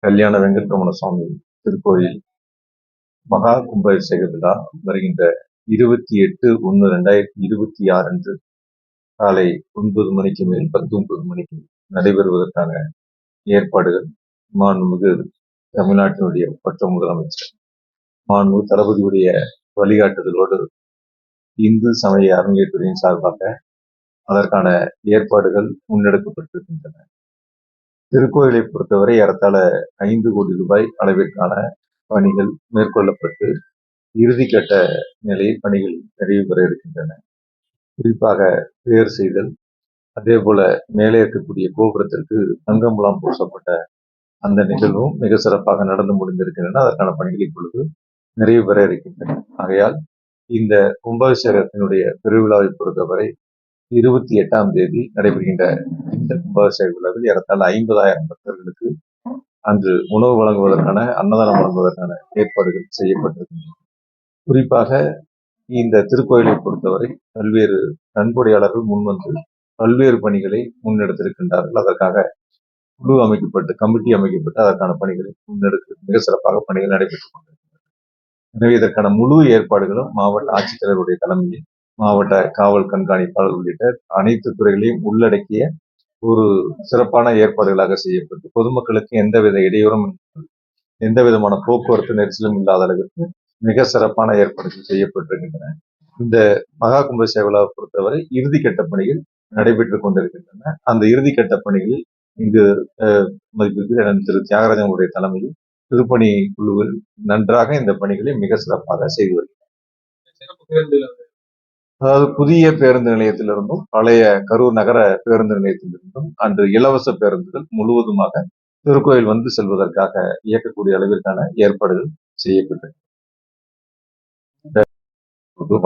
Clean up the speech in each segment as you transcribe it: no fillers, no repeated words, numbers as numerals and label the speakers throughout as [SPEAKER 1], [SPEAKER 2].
[SPEAKER 1] கல்யாண வெங்கட்ரமண சுவாமி திருக்கோயில் மகா கும்பாபிஷேக விழா வருகின்ற 28/1/2026 அன்று காலை 9 மணிக்கு மேல் 19 மணிக்கு நடைபெறுவதற்கான ஏற்பாடுகள் மாண்புமிகு தமிழ்நாட்டினுடைய பட்ட முதலமைச்சர் மாண்புமிகு தளபதியுடைய வழிகாட்டுதலோடு இந்து சமய அறநிலையத்துறையின் சார்பாக அதற்கான ஏற்பாடுகள் முன்னெடுக்கப்பட்டிருக்கின்றன. திருக்கோயிலை பொறுத்தவரை ஏறத்தாழ 5 கோடி ரூபாய் அளவிற்கான பணிகள் மேற்கொள்ளப்பட்டு இறுதிக்கட்ட நிலையில் பணிகள் நிறைவு பெற இருக்கின்றன. குறிப்பாக பெயர் செய்தல், அதே போல மேலே இருக்கக்கூடிய கோபுரத்திற்கு தங்கமுலாம் பூசப்பட்ட அந்த நிகழ்வும் மிக சிறப்பாக நடந்து முடிந்திருக்கின்றன. அதற்கான பணிகள் இப்பொழுது நிறைவு பெற இருக்கின்றன. ஆகையால் இந்த கும்பாபிஷேகத்தினுடைய பெருவிழாவை பொறுத்தவரை 28ஆம் தேதி நடைபெறுகின்ற இந்த கும்பாபிஷேக விழாவில் ஏறத்தாழ 50,000 பக்தர்களுக்கு அன்று உணவு வழங்குவதற்கான அன்னதானம் வழங்குவதற்கான ஏற்பாடுகள் செய்யப்பட்டிருக்கின்றன. குறிப்பாக இந்த திருக்கோயிலை பொறுத்தவரை பல்வேறு நன்கொடையாளர்கள் முன்வந்து பல்வேறு பணிகளை முன்னெடுத்திருக்கின்றார்கள். அதற்காக குழு அமைக்கப்பட்டு கமிட்டி அமைக்கப்பட்டு அதற்கான பணிகளை முன்னெடுக்க மிக சிறப்பாக பணிகள் நடைபெற்றுக் கொண்டிருக்கின்றன. எனவே இதற்கான முழு ஏற்பாடுகளும் மாவட்ட ஆட்சித்தலைவருடைய தலைமையில் மாவட்ட காவல் கண்காணிப்பாளர் உள்ளிட்ட அனைத்து துறைகளையும் உள்ளடக்கிய ஒரு சிறப்பான ஏற்பாடுகளாக செய்யப்பட்டு பொதுமக்களுக்கு எந்தவித இடையூறும் எந்த விதமான போக்குவரத்து நெரிசலும் இல்லாத அளவிற்கு மிக சிறப்பான ஏற்பாடுகள் செய்யப்பட்டிருக்கின்றன. இந்த மகா கும்பாபிஷேக விழாவை பொறுத்தவரை இறுதிக்கட்ட பணிகள் நடைபெற்றுக் கொண்டிருக்கின்றன. அந்த இறுதிக்கட்ட பணிகளில் இங்கு மதிப்பிற்கு திரு தியாகராஜனுடைய தலைமையில் திருப்பணி குழுவில் நன்றாக இந்த பணிகளை மிக சிறப்பாக செய்து வருகிறார். அதாவது புதிய பேருந்து நிலையத்திலிருந்தும் பழைய கரூர் நகர பேருந்து நிலையத்திலிருந்தும் அன்று இலவச பேருந்துகள் முழுவதுமாக திருக்கோயில் வந்து செல்வதற்காக இயக்கக்கூடிய அளவிற்கான ஏற்பாடுகள் செய்யப்பட்டது.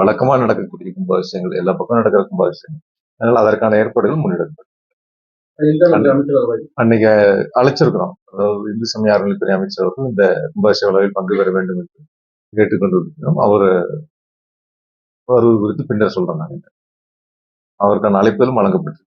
[SPEAKER 1] வழக்கமா நடக்கக்கூடிய கும்பாபிஷேகங்கள் எல்லா பக்கம் நடக்கிற கும்பாபிஷேகம், அதனால அதற்கான ஏற்பாடுகள் முன்னெடுக்கப்படும். அன்னைக்கு அழைச்சிருக்கிறோம். அதாவது இந்து சமய அறநிலையத்துறை அமைச்சர் அவர்கள் இந்த கும்பாபிஷேக விழாவில் பங்கு பெற வேண்டும் என்று கேட்டுக்கொண்டிருக்கிறோம். அவர் வருவது குறித்து பின்னர் சொல்றேன். அவருக்கான அழைப்புகளும் வழங்கப்பட்டது.